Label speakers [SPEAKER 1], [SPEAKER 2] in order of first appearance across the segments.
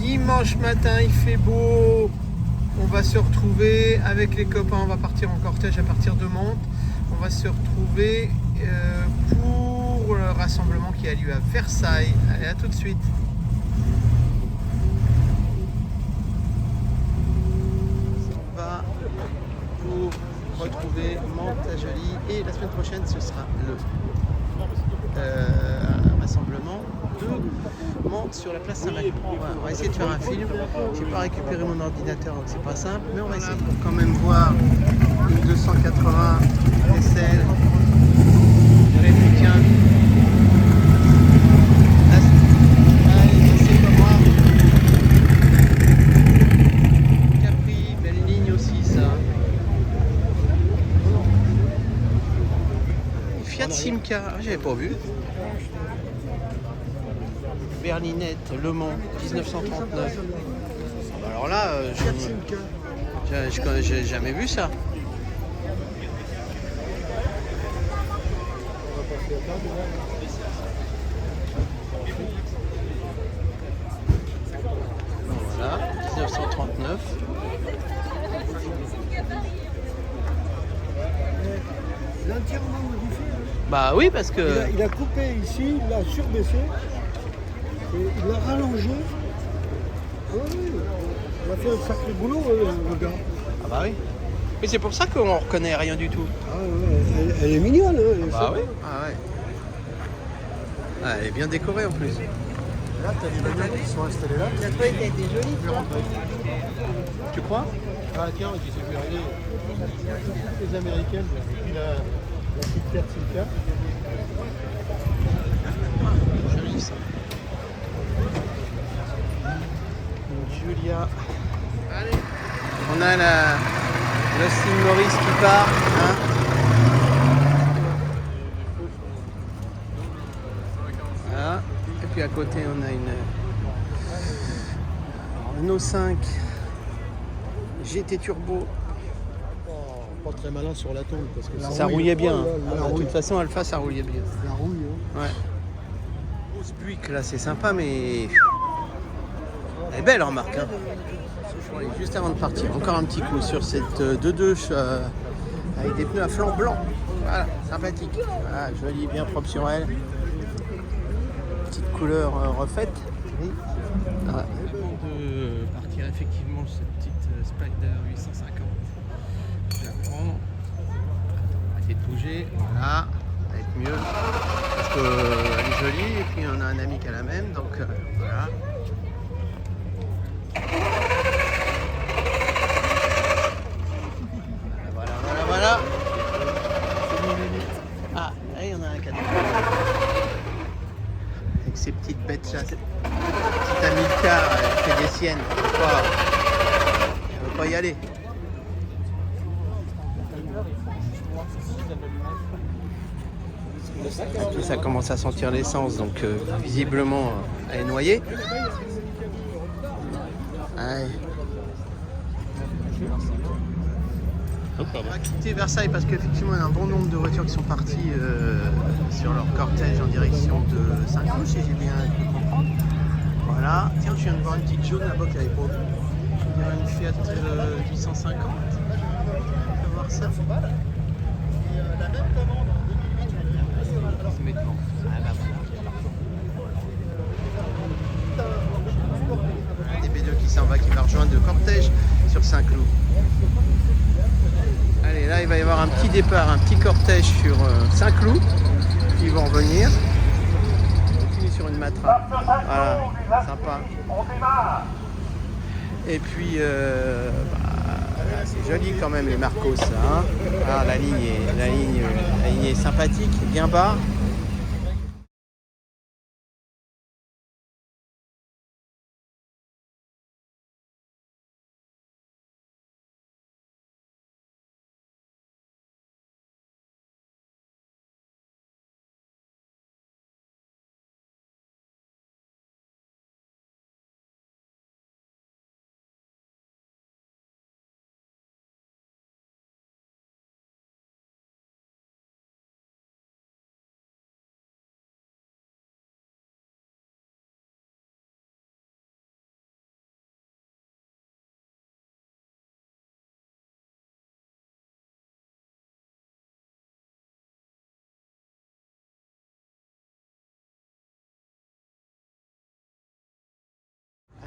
[SPEAKER 1] Dimanche matin, il fait beau. On va se retrouver avec les copains. On va partir en cortège à partir de Mantes. On va se retrouver pour le rassemblement qui a lieu à Versailles. Allez, à tout de suite. On va pour retrouver Mantes-la-Jolie. Et la semaine prochaine, ce sera le rassemblement de Mantes sur la place Saint-Maclou. On va essayer de faire un film. J'ai pas récupéré mon ordinateur donc c'est pas simple, mais on va essayer pour quand même voir une 280 SL de républicain. Capri, belle ligne aussi ça. Fiat Simca, j'avais pas vu. Berlinette, Le Mans, 1939. Alors là, j'ai jamais vu ça. Voilà, 1939.
[SPEAKER 2] Il a entièrement modifié.
[SPEAKER 1] Bah oui, parce que...
[SPEAKER 2] Il a coupé ici, il l'a surbaissé, et il l'a rallongé. Oui, il a fait un sacré boulot, le gars.
[SPEAKER 1] Ah bah oui. Mais c'est pour ça qu'on reconnaît rien du tout.
[SPEAKER 2] Ah ouais, elle est mignonne. Hein,
[SPEAKER 1] Bah oui. Ah ouais. Ah, elle est bien décorée en plus.
[SPEAKER 2] Là, t'as des bagnoles qui sont installées là.
[SPEAKER 3] La feuille a été jolie.
[SPEAKER 1] Tu crois?
[SPEAKER 2] Ah tiens, qui s'est fait aller. Toutes les américaines, et puis la petite Fiat Simca.
[SPEAKER 1] Joli ça. Une Giulia. Allez. On a le Steve Maurice qui part. Hein. Voilà. Et puis à côté on a une Renault 5 GT Turbo.
[SPEAKER 2] Pas très malin sur la tombe parce que
[SPEAKER 1] Ça rouillait bien.
[SPEAKER 2] Oh là, la
[SPEAKER 1] De
[SPEAKER 2] rouille.
[SPEAKER 1] toute façon Alpha ça rouillait bien.
[SPEAKER 2] La rouille. Hein.
[SPEAKER 1] Ouais. Grosse Buick là c'est sympa mais elle est belle remarque. Hein. Allez, juste avant de partir, encore un petit coup sur cette 2.2 avec des pneus à flanc blanc. Voilà, sympathique. Voilà, jolie, bien propre sur elle. Petite couleur refaite. Oui. Voilà. De partir effectivement cette petite Spider 850. Je vais la prendre. On va essayer de bouger. Voilà, ça va être mieux. Parce qu'elle est jolie et puis on a un ami qui a la même. Donc voilà. Voilà. Ah, là, il y en a un cadeau. Avec ces petites bêtes là, cette petite Amilcar, elle fait des siennes. Elle veut pas y aller. Et puis ça commence à sentir l'essence, donc visiblement elle est noyée. Allez. On va quitter Versailles parce qu'effectivement il y a un bon nombre de voitures qui sont parties sur leur cortège en direction de Saint-Cloud, si j'ai bien pu comprendre. Voilà, tiens je viens de voir une petite jaune là-bas qui n'avait pas vu. On dirait une Fiat 850. On peut voir ça. La même commande en 2008. Des B2 qui s'en va, qui va rejoindre le cortège sur Saint-Cloud. Allez, là il va y avoir un petit départ, un petit cortège sur Saint-Cloud qui vont revenir. On continue sur une Matra. Voilà, sympa. Et puis, c'est joli quand même les Marcos. Hein. Ah, la ligne est sympathique, bien bas.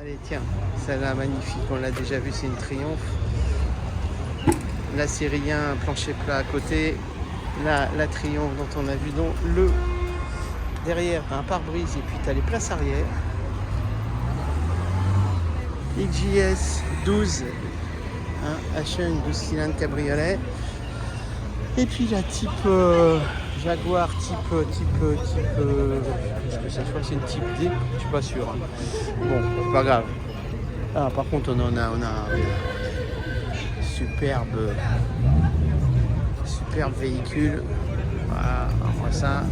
[SPEAKER 1] Allez, tiens, celle-là magnifique, on l'a déjà vu, c'est une Triomphe. La série 1, plancher plat à côté. Là, la Triomphe dont on a vu donc le derrière, t'as un pare-brise et puis t'as les places arrière. XJS 12, hein, H1, 12 cylindres cabriolet. Et puis la type Jaguar, je crois que c'est une type D, je suis pas sûr. Hein. Bon, c'est pas grave. Ah, par contre, on a un superbe véhicule. Voilà, on voit ça.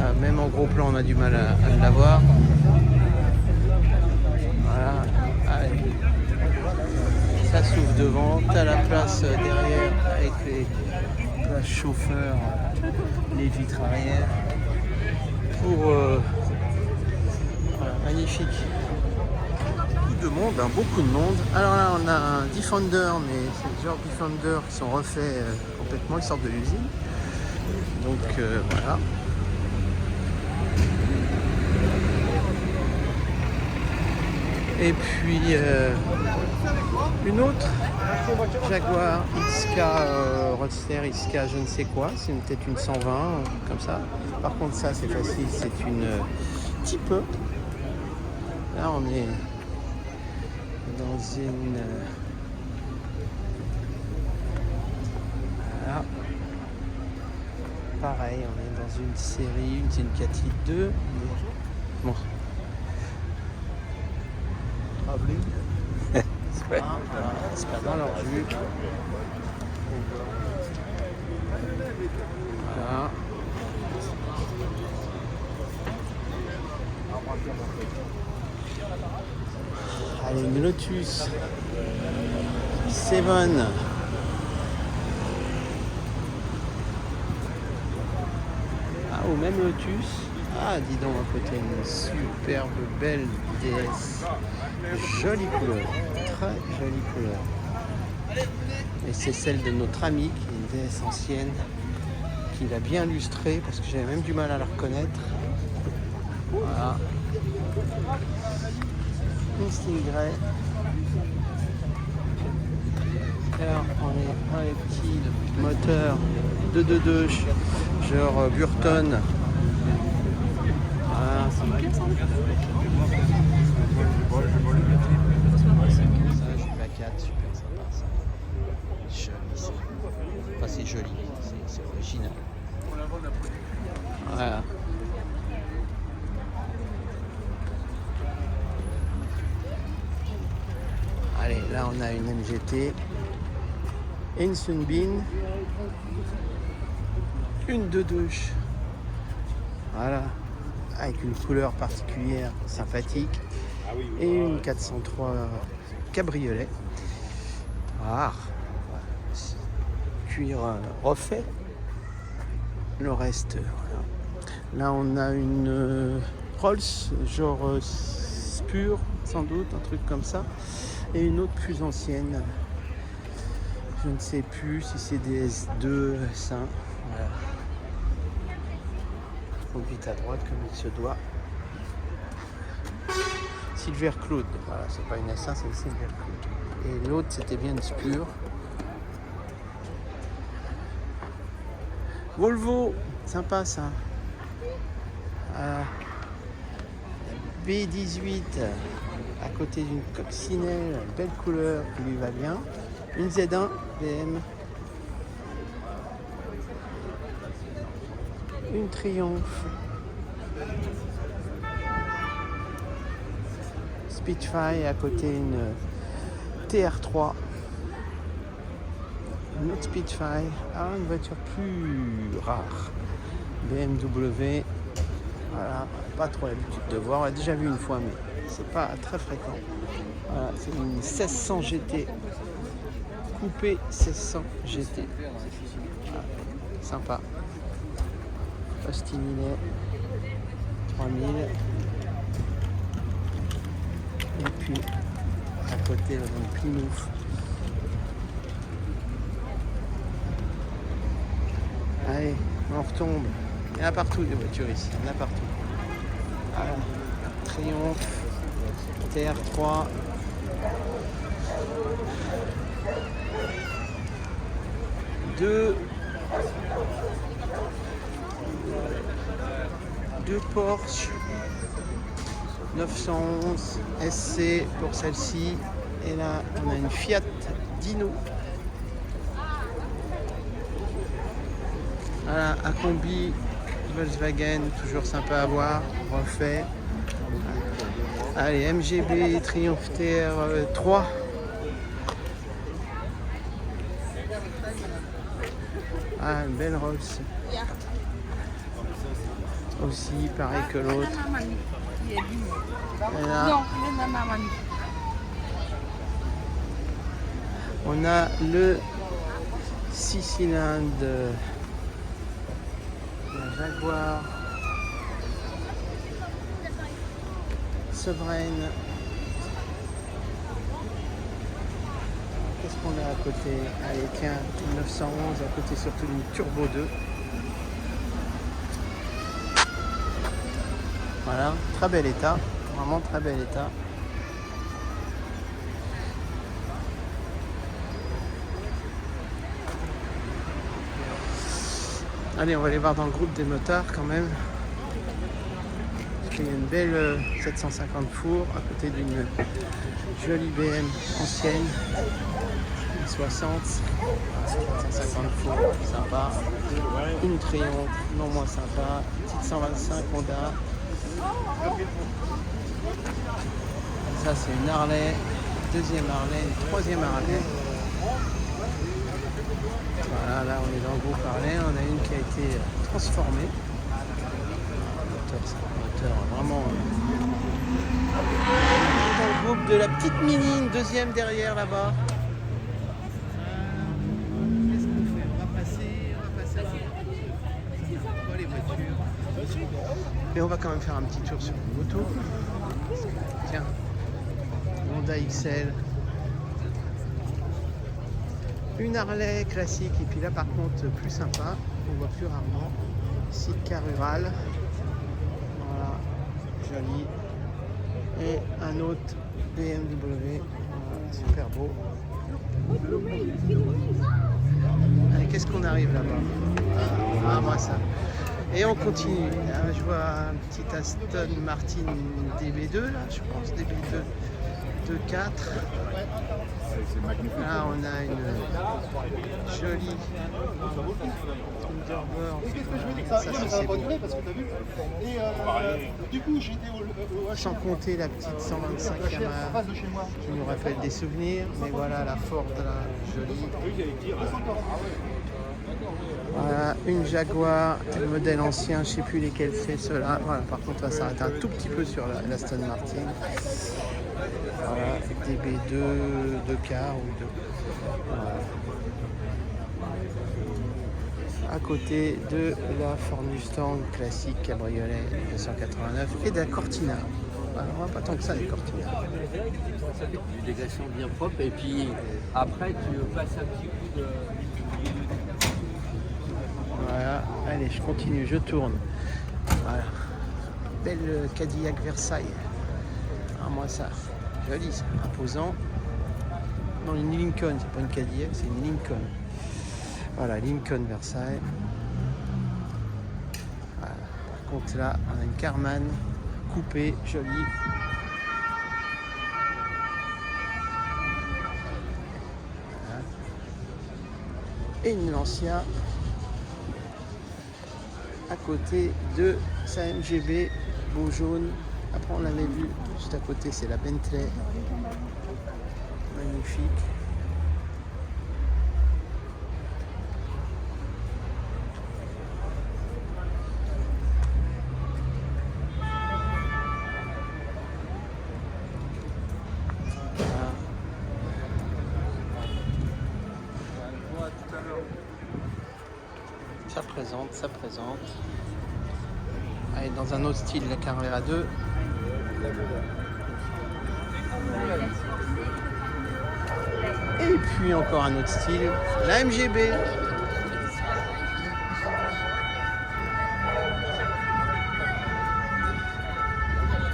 [SPEAKER 1] Ah, même en gros plan, on a du mal à l'avoir. Voilà. Allez. Ça s'ouvre devant. Tu as la place derrière avec les places chauffeurs, les vitres arrière. Pour voilà, magnifique. Beaucoup de monde, hein, beaucoup de monde. Alors là, on a un Defender, mais c'est le genre Defender qui sont refaits complètement, ils sortent de l'usine. Donc voilà. Et puis une autre Jaguar XK Roadster XK je ne sais quoi, c'est peut-être une 120 comme ça. Par contre ça c'est facile, c'est une type E. Là on est dans une voilà. Pareil, on est dans une série, c'est une 4 litres 2. Bon. C'est pas dans leur jus. Voilà. Allez, une Lotus 7. Ah, au même Lotus. Ah, dis donc, à côté, une superbe belle DS. Jolie couleur, très jolie couleur. Et c'est celle de notre ami, qui est une DS ancienne, qui l'a bien lustrée, parce que j'avais même du mal à la reconnaître. Voilà. Une Stingray. Alors, on est dans les petits moteurs 222, genre Burton. Voilà, c'est mal. La 4, super sympa ça. Joli ça. Enfin c'est joli, c'est original. Voilà. Allez, là on a une MGT, une Sunbeam, une 2.2. Voilà. Avec une couleur particulière sympathique et une 403 cabriolet. Ah, cuir refait. Le reste, voilà. Là, on a une Rolls, genre Spur, sans doute, un truc comme ça. Et une autre plus ancienne. Je ne sais plus si c'est des S2, S1. Voilà. Conduite à droite comme il se doit. Silver Cloud, voilà, c'est pas une S1, c'est une Silver Cloud. Et l'autre c'était bien une Spur. Volvo, sympa ça. Voilà. B18 à côté d'une coccinelle, belle couleur qui lui va bien. Une Z1 BM. Une Triomphe. Spitfire à côté une TR3. Une autre Spitfire. Ah, une voiture plus rare. BMW. Voilà, pas trop l'habitude de voir. On l'a déjà vu une fois, mais c'est pas très fréquent. Voilà, c'est une 1600 GT. Coupé 1600 GT. Voilà, sympa. Ostininet 3000. Et puis à côté dans le Plymouth. Allez, on retombe. Il y en a partout des voitures ici, il y en a partout. Voilà. Triomphe. TR3. Deux Porsche 911 SC pour celle-ci. Et là, on a une Fiat Dino. Voilà, un combi Volkswagen, toujours sympa à voir, refait. Allez, MGB Triumph TR3. Ah, une belle Rolls. Aussi, pareil que l'autre. Et là, on a le 6 cylindres de la Jaguar Sovereign. Qu'est-ce qu'on a à côté? Allez, tiens, une 911 à côté, surtout d'une Turbo 2. Voilà, très bel état, vraiment très bel état. Allez, on va aller voir dans le groupe des motards quand même. Il y a une belle 750 four à côté d'une jolie BM ancienne, 60, 750 four, sympa. Une Triumph, non moins sympa. Petite 125 Honda. Ça c'est une Harley, deuxième Harley, une troisième Harley. Voilà, là on est dans le groupe Harley, on a une qui a été transformée. C'est un moteur vraiment. Dans le groupe de la petite Mini, une deuxième derrière là-bas. Qu'est-ce qu'on fait? On va passer on va les voitures. Mais on va quand même faire un petit tour sur une moto. Tiens, Honda XL. Une Harley classique et puis là par contre plus sympa, on voit plus rarement. Sitka Rural. Voilà, joli. Et un autre BMW, voilà, super beau. Allez, qu'est-ce qu'on arrive là-bas? Ah, moi ça. Et on continue. Là, je vois un petit Aston Martin DB2, là, je pense, DB2 2.4. Là, on a une jolie Thunderbird. Ça, c'est beau. Sans compter la petite 125 Yamaha qui nous rappelle des souvenirs. Mais voilà, la Ford, là, jolie. Voilà, une Jaguar, le modèle ancien, je ne sais plus lesquels c'est ceux-là. Voilà, par contre, on va s'arrêter un tout petit peu sur l'Aston Martin. Voilà, DB2, 2K ou 2. Voilà. À côté de la Ford Mustang classique cabriolet 289 et de la Cortina. Alors, pas tant que ça, les Cortina.
[SPEAKER 3] Une dégradation bien propre et puis après tu passes un petit coup de...
[SPEAKER 1] Voilà, allez, je continue, je tourne. Voilà, belle Cadillac Versailles. Ah, moi ça, joli, ça, imposant. Non, une Lincoln, c'est pas une Cadillac, c'est une Lincoln. Voilà, Lincoln Versailles. Voilà. Par contre là, on a une Carman coupée, jolie. Voilà. Et une Lancia à côté de sa MGB beau jaune. Après on l'avait vu juste à côté, c'est la Bentley, magnifique. Ça présente. Allez, dans un autre style, la Carrera 2. Et puis encore un autre style, la MGB.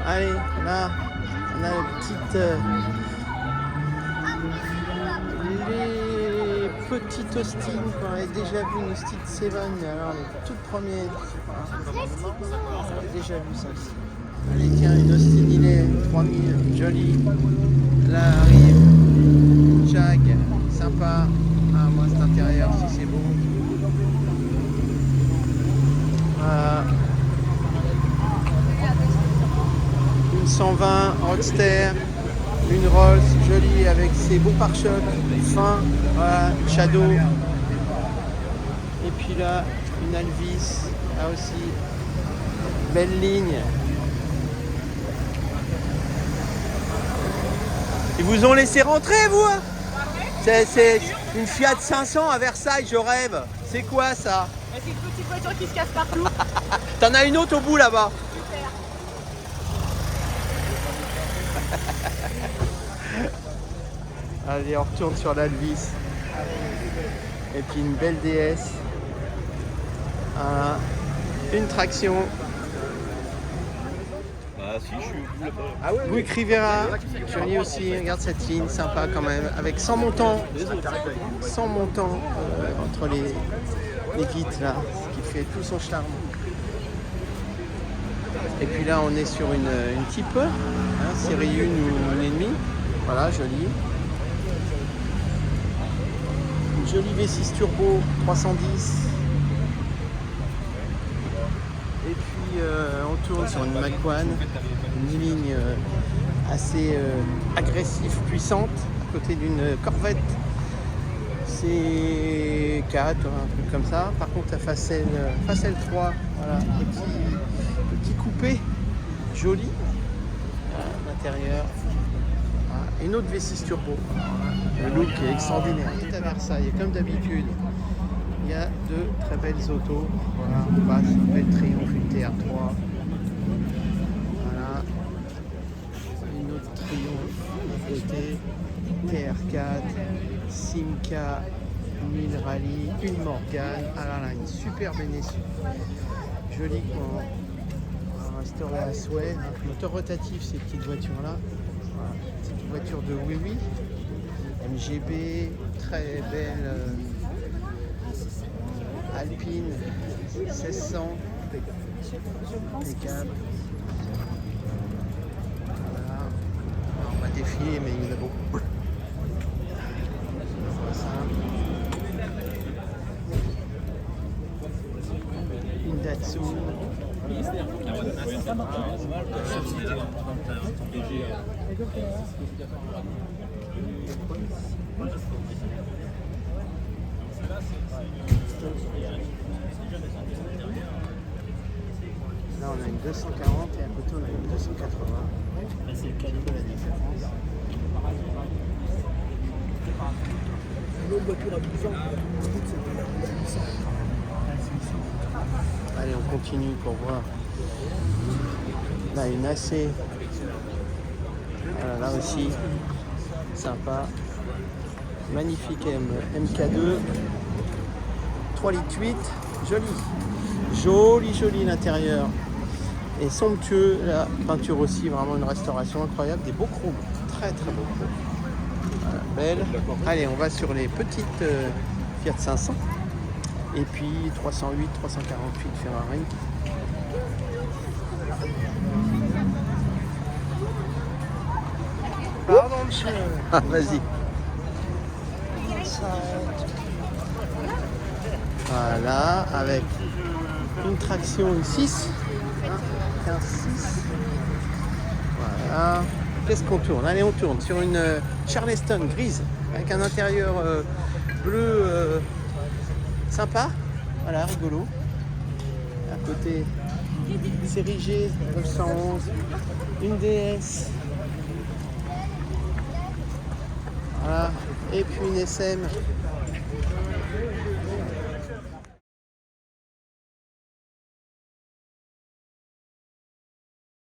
[SPEAKER 1] Allez, là, On a la petite, les petites Austin qu'on avait déjà vu, une Austin 7, alors les toutes premières. Voilà. On a déjà vu ça aussi. Allez tiens, une Austin Illet 3000, jolie. Là arrive Jag, sympa. Ah moi cet intérieur si c'est beau. Voilà. Une 120 Roadster, une Rolls jolie avec ses beaux pare-chocs fins, voilà, Shadow. Et puis là, une Alvis, là aussi, belle ligne. Ils vous ont laissé rentrer, vous hein? C'est une Fiat 500 à Versailles, je rêve. C'est quoi ça?
[SPEAKER 4] C'est une petite voiture qui se casse partout.
[SPEAKER 1] T'en as une autre au bout là-bas. Allez, on retourne sur l'Alvis. Et puis une belle DS. Voilà. Une traction.
[SPEAKER 3] Ah si, je suis au bout là-bas.
[SPEAKER 1] Buick Rivera, joli aussi, regarde cette ligne, sympa quand même, avec 100 montants, 100 montants entre les vitres là, ce qui fait tout son charme. Et puis là on est sur une type, hein, série 1 ou 1,5, voilà, jolie. Une jolie V6 turbo 310. Et puis on tourne sur une Mac-One, une ligne assez agressive, puissante, à côté d'une Corvette C4, un truc comme ça. Par contre la Facel 3, voilà, petit coupé, joli, l'intérieur. Voilà. Et une autre V6 turbo, le look est extraordinaire, tout à Versailles, comme d'habitude. Il y a de très belles autos. Voilà, on passe une belle Triumph, une TR3. Voilà. Une autre Triumph à côté. TR4, Simca, 1000 Rallye, une Morgane. Alors là, une superbe NSU. Jolie qu'on a restaurée à souhait. Moteur rotatif, ces petites voitures-là. Voilà. Petite voiture de Oui Oui. MGB, très belle. Alpine 1600, impeccable. Voilà. Alors, on va défiler, mais il y en a beaucoup. Ça. Une Datsun. Là on a une 240 et à côté on a une 280. C'est le calibre de la différence. Allez, on continue pour voir. Là une AC. Voilà, là aussi, sympa. Magnifique MK2. 3,8 litres, joli. Joli l'intérieur. Et somptueux, la peinture aussi, vraiment une restauration incroyable. Des beaux chromes, très beaux chromes. Voilà, belle. Allez, on va sur les petites Fiat 500. Et puis 308, 348 Ferrari.
[SPEAKER 2] Pardon, monsieur.
[SPEAKER 1] Ah, vas-y. Voilà, avec une traction, une 6. Un 6. Voilà. Qu'est-ce qu'on tourne? Allez, on tourne sur une Charleston grise, avec un intérieur bleu sympa. Voilà, rigolo. À côté, série G 911, une DS. Voilà. Et puis une SM